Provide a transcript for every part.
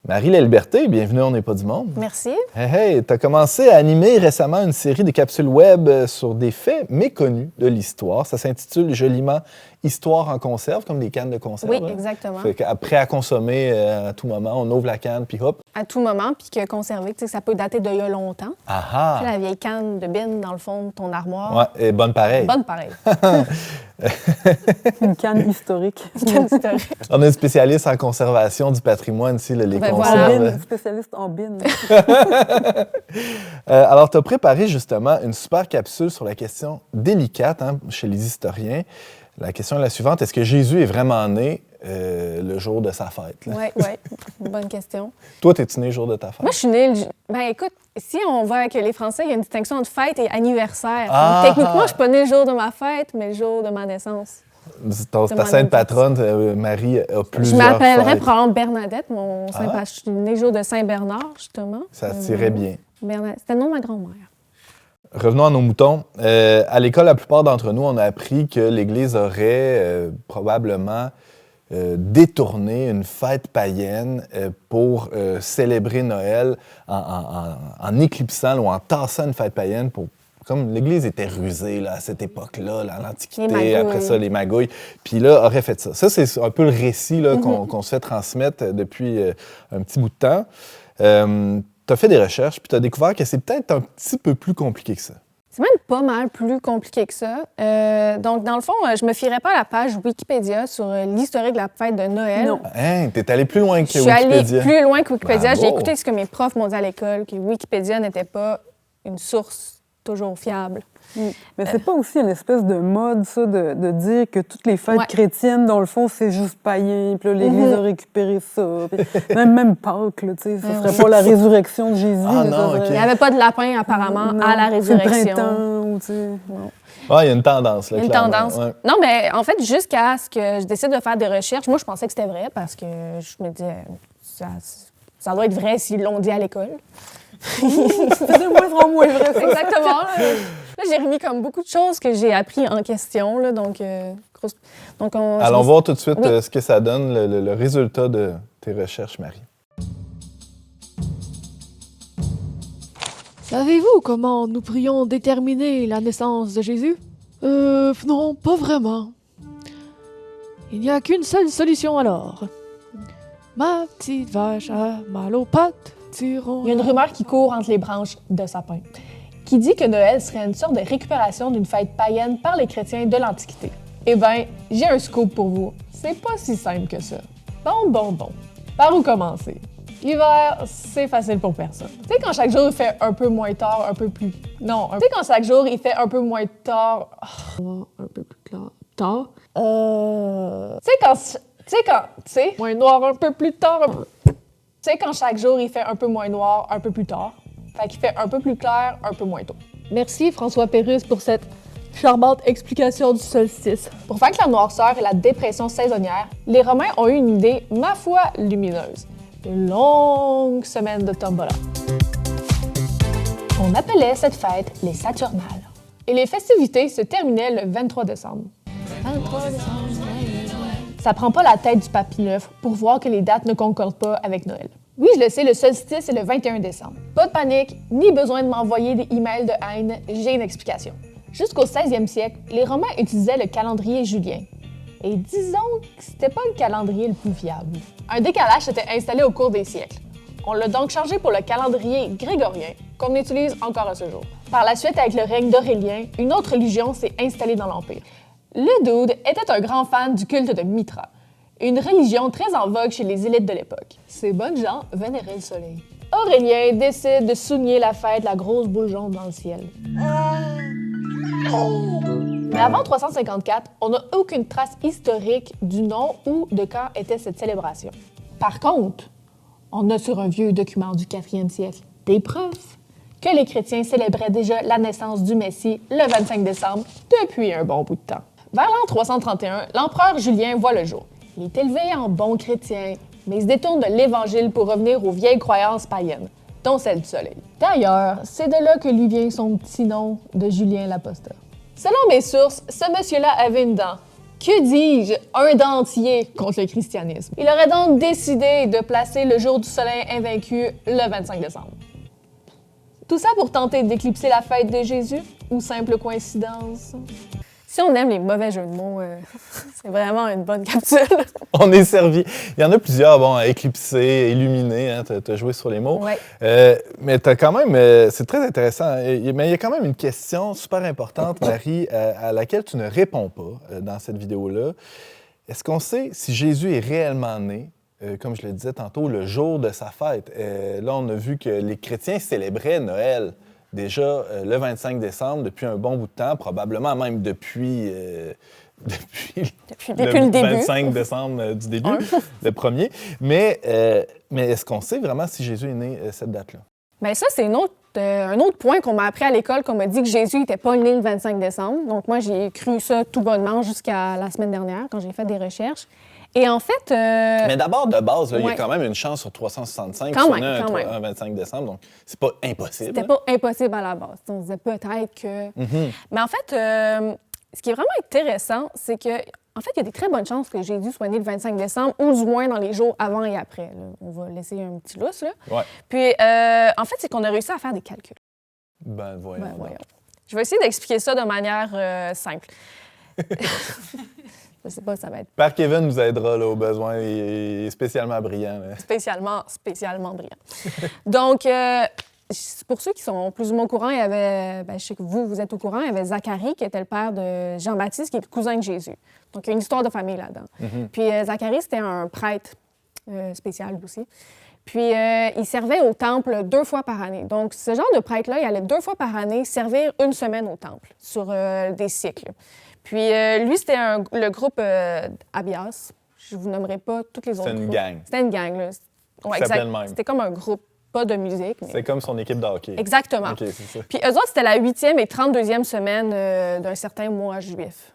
Marie La Liberté, bienvenue On n'est pas du monde. Merci. Hey, tu as commencé à animer récemment une série de capsules web sur des faits méconnus de l'histoire. Ça s'intitule joliment « Histoire en conserve », comme des cannes de conserve. Oui, exactement. Fait qu'après à consommer à tout moment, on ouvre la canne, puis hop. À tout moment, puis que conserver, tu sais, ça peut dater d'il y a longtemps. Ah La vieille canne de bin dans le fond de ton armoire. Ouais, et bonne pareille. Bonne pareille. Une canne historique. Une canne historique. On a une spécialiste en conservation du patrimoine ici, les Ben conserves. voilà. Spécialiste en bin. Alors, tu as préparé justement une super capsule sur la question délicate chez les historiens. La question est la suivante. Est-ce que Jésus est vraiment né le jour de sa fête? Oui, bonne question. Toi, es-tu né le jour de ta fête? Moi, je suis née... Ben écoute, si on voit avec les Français, il y a une distinction entre fête et anniversaire. Ah! Donc, techniquement, je ne suis pas née le jour de ma fête, mais le jour de ma naissance. Ta sainte patronne, Marie, a plusieurs Je m'appellerais fêtes. probablement Bernadette, mon saint patron. Je suis née le jour de Saint-Bernard, justement. Ça se tirait bien. C'était le nom de ma grand-mère. Revenons à nos moutons. À l'école, la plupart d'entre nous, on a appris que l'Église aurait probablement détourné une fête païenne pour célébrer Noël en éclipsant ou en tassant une fête païenne pour... Comme l'Église était rusée là, à cette époque-là, à l'Antiquité, après ça, les magouilles. Puis là, aurait fait ça. Ça, c'est un peu le récit là, qu'on se fait transmettre depuis un petit bout de temps. Tu as fait des recherches, puis tu as découvert que c'est peut-être un petit peu plus compliqué que ça. C'est même pas mal plus compliqué que ça. Donc, dans le fond, je me fierais pas à la page Wikipédia sur l'historique de la fête de Noël. Non. Hein? T'es allé plus loin que Je suis Wikipédia. allée plus loin que Wikipédia. Bravo. J'ai écouté ce que mes profs m'ont dit à l'école, que Wikipédia n'était pas une source toujours fiable. Mais c'est pas aussi une espèce de mode, ça, de dire que toutes les fêtes Ouais. chrétiennes, dans le fond, c'est juste païen, puis là, l'Église a récupéré ça. Puis même Pâques, là, tu sais, ça serait pas la résurrection de Jésus. Ah mais ça non, serait- OK. Il n'y avait pas de lapin, apparemment, Non, à la c'est le résurrection. printemps, ou tu sais... non. Ah, il y a une tendance. Là, Une clairement. tendance. Ouais. Non, mais en fait, jusqu'à ce que je décide de faire des recherches, moi, je pensais que c'était vrai parce que je me disais, ça doit être vrai s'ils l'ont dit à l'école. C'est moins vrai, ça. Exactement. Là, j'ai remis comme beaucoup de choses que j'ai appris en question. Là, donc, Allons voir tout de suite Oui. ce que ça donne, le résultat de tes recherches, Marie. Savez-vous comment nous pourrions déterminer la naissance de Jésus? Non, pas vraiment. Il n'y a qu'une seule solution alors. Ma petite vache a mal aux pattes, tirons. Il y a une rumeur qui court entre les branches de sapin, qui dit que Noël serait une sorte de récupération d'une fête païenne par les chrétiens de l'Antiquité. Eh bien, j'ai un scoop pour vous. C'est pas si simple que ça. Bon. Par où commencer? L'hiver, c'est facile pour personne. Tu sais, quand chaque jour il fait un peu moins tard, un peu plus... Non, tu sais, quand chaque jour il fait un peu moins tard... Un peu plus tard. Tu sais, moins noir un peu plus tard... Tu sais, quand chaque jour il fait un peu moins noir, un peu plus tard. Fait qu'il fait un peu plus clair, un peu moins tôt. Merci François Pérusse pour cette charmante explication du solstice. Pour vaincre la noirceur et la dépression saisonnière, les Romains ont eu une idée, ma foi, lumineuse. Une longue semaine de tombola. On appelait cette fête les Saturnales. Et les festivités se terminaient le 23 décembre. Ça prend pas la tête du papy neuf pour voir que les dates ne concordent pas avec Noël. Oui, je le sais, le solstice est le 21 décembre. Pas de panique, ni besoin de m'envoyer des emails de haine, j'ai une explication. Jusqu'au 16e siècle, les Romains utilisaient le calendrier julien. Et disons que c'était pas le calendrier le plus fiable. Un décalage s'était installé au cours des siècles. On l'a donc changé pour le calendrier grégorien, qu'on utilise encore à ce jour. Par la suite, avec le règne d'Aurélien, une autre religion s'est installée dans l'Empire. Le dude était un grand fan du culte de Mitra, une religion très en vogue chez les élites de l'époque. Ces bonnes gens vénéraient le soleil. Aurélien décide de souligner la fête de la grosse boule jaune dans le ciel. Mais avant 354, on n'a aucune trace historique du nom ou de quand était cette célébration. Par contre, on a sur un vieux document du 4e siècle des preuves que les chrétiens célébraient déjà la naissance du Messie le 25 décembre depuis un bon bout de temps. Vers l'an 331, l'empereur Julien voit le jour. Il est élevé en bon chrétien, mais il se détourne de l'Évangile pour revenir aux vieilles croyances païennes, dont celle du soleil. D'ailleurs, c'est de là que lui vient son petit nom de Julien l'Apostat. Selon mes sources, ce monsieur-là avait une dent. Que dis-je? Un dentier contre le christianisme. Il aurait donc décidé de placer le jour du soleil invaincu le 25 décembre. Tout ça pour tenter d'éclipser la fête de Jésus ou simple coïncidence? Si on aime les mauvais jeux de mots, c'est vraiment une bonne capsule. On est servi. Il y en a plusieurs, bon, éclipsé, illuminé, hein, tu as joué sur les mots. Ouais. Mais tu as quand même, c'est très intéressant, mais il y a quand même une question super importante, Marie, à laquelle tu ne réponds pas dans cette vidéo-là. Est-ce qu'on sait si Jésus est réellement né, comme je le disais tantôt, le jour de sa fête? Là, on a vu que les chrétiens célébraient Noël. Déjà, le 25 décembre, depuis un bon bout de temps, probablement même depuis le début. 25 décembre du début, le premier. Mais est-ce qu'on sait vraiment si Jésus est né cette date-là? Bien, ça, c'est un autre point qu'on m'a appris à l'école, qu'on m'a dit que Jésus n'était pas né le 25 décembre. Donc, moi, j'ai cru ça tout bonnement jusqu'à la semaine dernière, quand j'ai fait des recherches. Et en fait... Mais d'abord, de base, là, il y ouais. a quand même une chance sur 365 Quand qui même, sont quand nés même. un 25 décembre, donc c'est pas impossible. C'était pas impossible à la base. On se disait peut-être que... Mais en fait, ce qui est vraiment intéressant, c'est que en fait, il y a des très bonnes chances que Jésus soit né le 25 décembre, ou du moins dans les jours avant et après. Là. On va laisser un petit lousse, là. Ouais. Puis, en fait, c'est qu'on a réussi à faire des calculs. Ben, voyons. Ben, voyons. Je vais essayer d'expliquer ça de manière simple. Je sais pas, ça va être Père Kevin nous aidera là, au besoin, il est spécialement brillant. Là. spécialement brillant. Donc, pour ceux qui sont plus ou moins au courant, il y avait, je sais que vous êtes au courant, il y avait Zacharie qui était le père de Jean-Baptiste, qui est le cousin de Jésus. Donc, il y a une histoire de famille là-dedans. Puis, Zacharie, c'était un prêtre spécial aussi. Puis, il servait au temple 2 fois par année. Donc, ce genre de prêtre-là, il allait 2 fois par année servir 1 semaine au temple sur des cycles. Puis, lui, c'était le groupe Abias. Je ne vous nommerai pas toutes les autres. C'était une gang. C'était une gang, là. Ouais, Ça s'appelait le même. C'était comme un groupe, pas de musique. Mais... C'est comme son équipe de hockey. Exactement. OK, c'est ça. Puis, eux autres, c'était la 8e et 32e semaine d'un certain mois juif.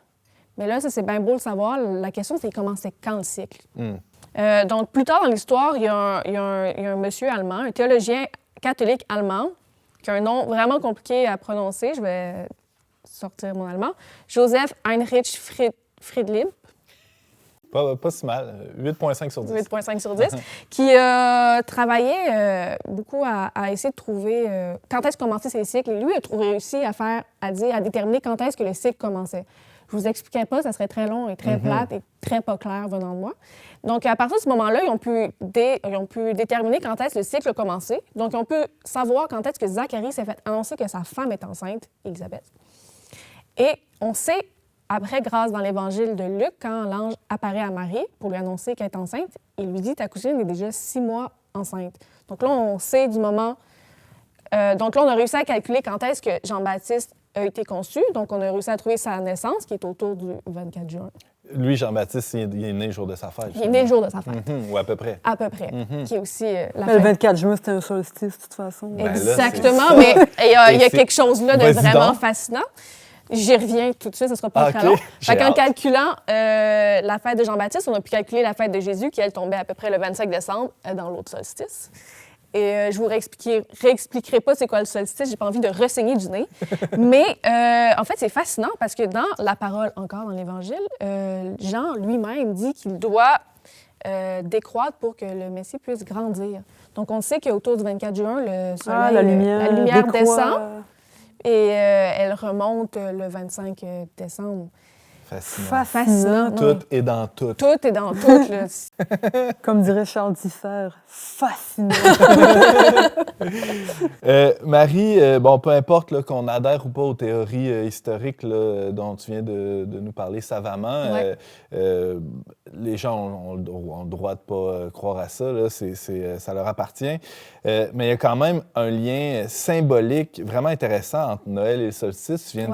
Mais là, ça, c'est bien beau de le savoir. La question, c'est il commençait quand le cycle? Donc, plus tard dans l'histoire, il y a un monsieur allemand, un théologien catholique allemand, qui a un nom vraiment compliqué à prononcer. Je vais sortir mon allemand. Joseph Heinrich Friedlieb. Pas si mal. 8,5 sur 10. 8,5 sur 10, qui travaillait beaucoup à essayer de trouver quand est-ce commençaient ces cycles. Et lui a réussi à déterminer quand est-ce que le cycle commençait. Je vous expliquerai pas, ça serait très long et très plate et très pas clair venant de moi. Donc, à partir de ce moment-là, ils ont pu déterminer quand est-ce que le cycle a commencé. Donc, ils ont pu savoir quand est-ce que Zacharie s'est fait annoncer que sa femme est enceinte, Élisabeth. Et on sait, après, grâce dans l'Évangile de Luc, quand l'ange apparaît à Marie pour lui annoncer qu'elle est enceinte, il lui dit « Ta cousine est déjà 6 mois enceinte. » Donc là, on sait du moment... donc là, on a réussi à calculer quand est-ce que Jean-Baptiste a été conçu. Donc, on a réussi à trouver sa naissance, qui est autour du 24 juin. Lui, Jean-Baptiste, il est né le jour de sa fête. Il est né le jour de sa fête. Ou à peu près. À peu près. Qui est aussi la Le fête. 24 juin, c'était un solstice, de toute façon. Ben là, Exactement, mais il y a c'est- quelque chose là de Vas-y vraiment donc. fascinant. J'y reviens tout de suite, ce ne sera pas OK, très long. j'ai Fait qu'en hâte. calculant la fête de Jean-Baptiste, on a pu calculer la fête de Jésus, qui, elle, tombait à peu près le 25 décembre dans l'autre solstice. Et je vous réexpliquerai pas c'est quoi le solstice, j'ai pas envie de ressaigner du nez. Mais en fait, c'est fascinant parce que dans la parole, encore dans l'Évangile, Jean lui-même dit qu'il doit décroître pour que le Messie puisse grandir. Donc, on sait qu'autour du 24 juin, le soleil, la lumière décroît. descend et elle remonte le 25 décembre. Fascinant. Fascinant. non? Tout est dans tout. Tout est dans tout. Là. Comme dirait Charles Differ, fascinant. Marie, bon, peu importe là, qu'on adhère ou pas aux théories historiques là, dont tu viens de nous parler savamment, Ouais. les gens ont le droit de ne pas croire à ça, là, ça leur appartient. Mais il y a quand même un lien symbolique vraiment intéressant entre Noël et le solstice. Tu viens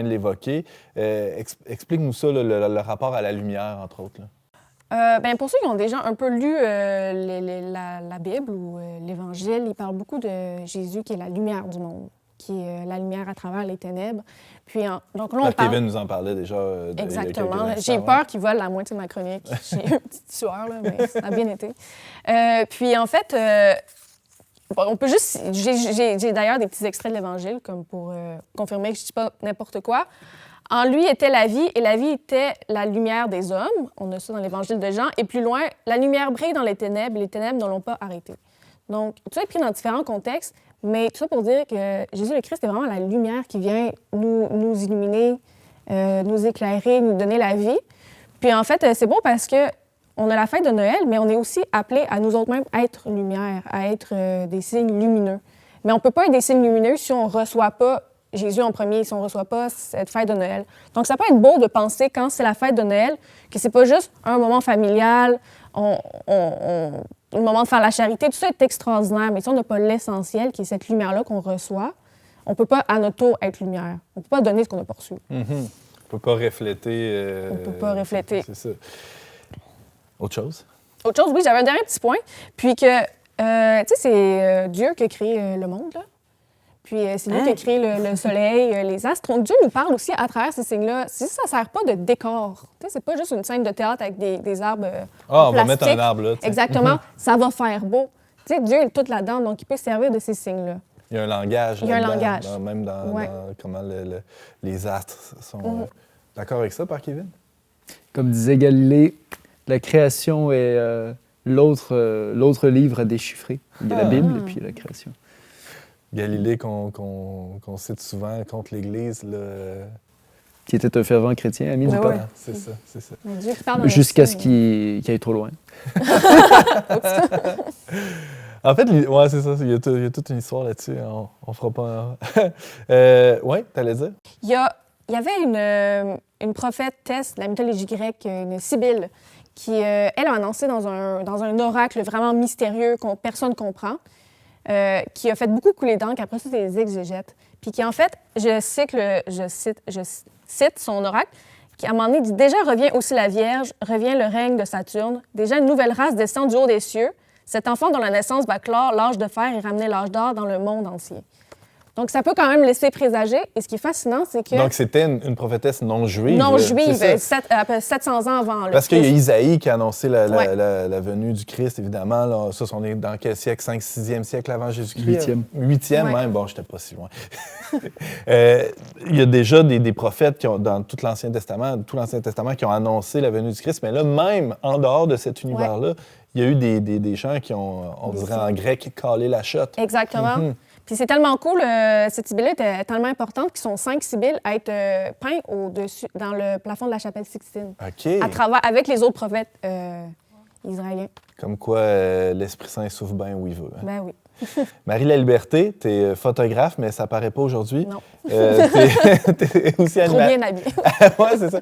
de l'évoquer. Explique-nous ça, là, le rapport à la lumière, entre autres. Là. Ben pour ceux qui ont déjà un peu lu la Bible ou l'Évangile, il parle beaucoup de Jésus qui est la lumière du monde, qui est la lumière à travers les ténèbres. Puis, donc là, on Père parle... Kevin nous en parlait déjà. Exactement. Il y a J'ai quelques peur qu'il vole la moitié de ma chronique. J'ai eu une petite sueur, là, mais ça a bien été. Puis en fait, on peut juste... J'ai d'ailleurs des petits extraits de l'Évangile, comme pour confirmer que je ne dis pas n'importe quoi. En lui était la vie, et la vie était la lumière des hommes. On a ça dans l'Évangile de Jean. Et plus loin, la lumière brille dans les ténèbres, et les ténèbres ne l'ont pas arrêté. Donc, tout ça est pris dans différents contextes, mais tout ça pour dire que Jésus le Christ est vraiment la lumière qui vient nous illuminer, nous éclairer, nous donner la vie. Puis en fait, c'est beau parce que on a la fête de Noël, mais on est aussi appelés à nous autres-mêmes être lumière, à être des signes lumineux. Mais on ne peut pas être des signes lumineux si on ne reçoit pas Jésus en premier, si on ne reçoit pas cette fête de Noël. Donc, ça peut être beau de penser, quand c'est la fête de Noël, que c'est pas juste un moment familial, un moment de faire la charité. Tout ça est extraordinaire, mais si on n'a pas l'essentiel, qui est cette lumière-là qu'on reçoit, on ne peut pas à notre tour être lumière. On ne peut pas donner ce qu'on n'a pas reçu. On ne peut pas refléter... On ne peut pas refléter. C'est ça. Autre chose? Autre chose, oui, j'avais un dernier petit point. Puis que, tu sais, c'est Dieu qui a créé le monde, là. Puis c'est lui qui a créé le soleil, les astres. Donc, Dieu nous parle aussi à travers ces signes-là. Ça ne sert pas de décor. Tu sais, c'est pas juste une scène de théâtre avec des arbres en on va mettre un arbre là. Exactement. Ça va faire beau. Tu sais, Dieu est tout là-dedans, donc il peut servir de ces signes-là. Il y a un langage. Il y a un langage. Même dans comment les astres sont... D'accord avec ça, par Kevin? Comme disait Galilée, la création est l'autre livre à déchiffrer. Il y a la Bible et puis la création. Galilée, qu'on cite souvent contre l'Église, là... Qui était un fervent chrétien, ami du pape. C'est ça. Dieu qui parle jusqu'à ce qu'il aille trop loin. En fait, c'est ça. Il y a toute une histoire là-dessus. On fera pas... oui, t'allais dire? Il y avait une prophétesse de la mythologie grecque, une Sibylle, qui, elle, a annoncé dans un oracle vraiment mystérieux qu'on personne ne comprend, qui a fait beaucoup couler d'encre, après ça, c'est des exégètes. Puis qui, en fait, je cite son oracle, qui, à un moment donné, dit « Déjà revient aussi la Vierge, revient le règne de Saturne, déjà une nouvelle race descend du haut des cieux. Cet enfant dont la naissance va clore l'âge de fer et ramener l'âge d'or dans le monde entier. » Donc, ça peut quand même laisser présager. Et ce qui est fascinant, c'est que... Donc, c'était une prophétesse non-juive. Non-juive, 700 ans avant. Parce qu'il y a Isaïe qui a annoncé la venue du Christ, évidemment. Là, ça, on est dans quel siècle? 5e, 6e siècle avant Jésus-Christ? 8e même. Bon, j'étais pas si loin. Il y a déjà des prophètes qui ont, dans tout l'Ancien Testament, qui ont annoncé la venue du Christ. Mais là, même en dehors de cet univers-là, il y a eu des gens qui ont, on dirait en grec, calé la chotte. Exactement. Puis c'est tellement cool, cette Sibylle était tellement importante qu'ils sont 5 Sibylles à être peints au-dessus, dans le plafond de la chapelle Sixtine. OK. Avec les autres prophètes israéliens. Comme quoi, l'Esprit Saint souffle bien où il veut. Hein? Ben oui. Marie Laliberté, tu es photographe, mais ça paraît pas aujourd'hui. Non. T'es aussi Trop bien habillée. Oui, c'est ça.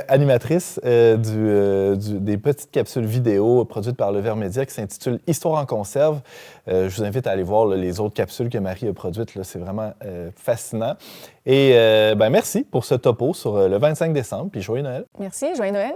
Animatrice des petites capsules vidéo produites par Le Ver Média qui s'intitule Histoire en conserve. Je vous invite à aller voir les autres capsules que Marie a produites. Là, c'est vraiment fascinant. Et merci pour ce topo sur le 25 décembre. Puis joyeux Noël. Merci, joyeux Noël.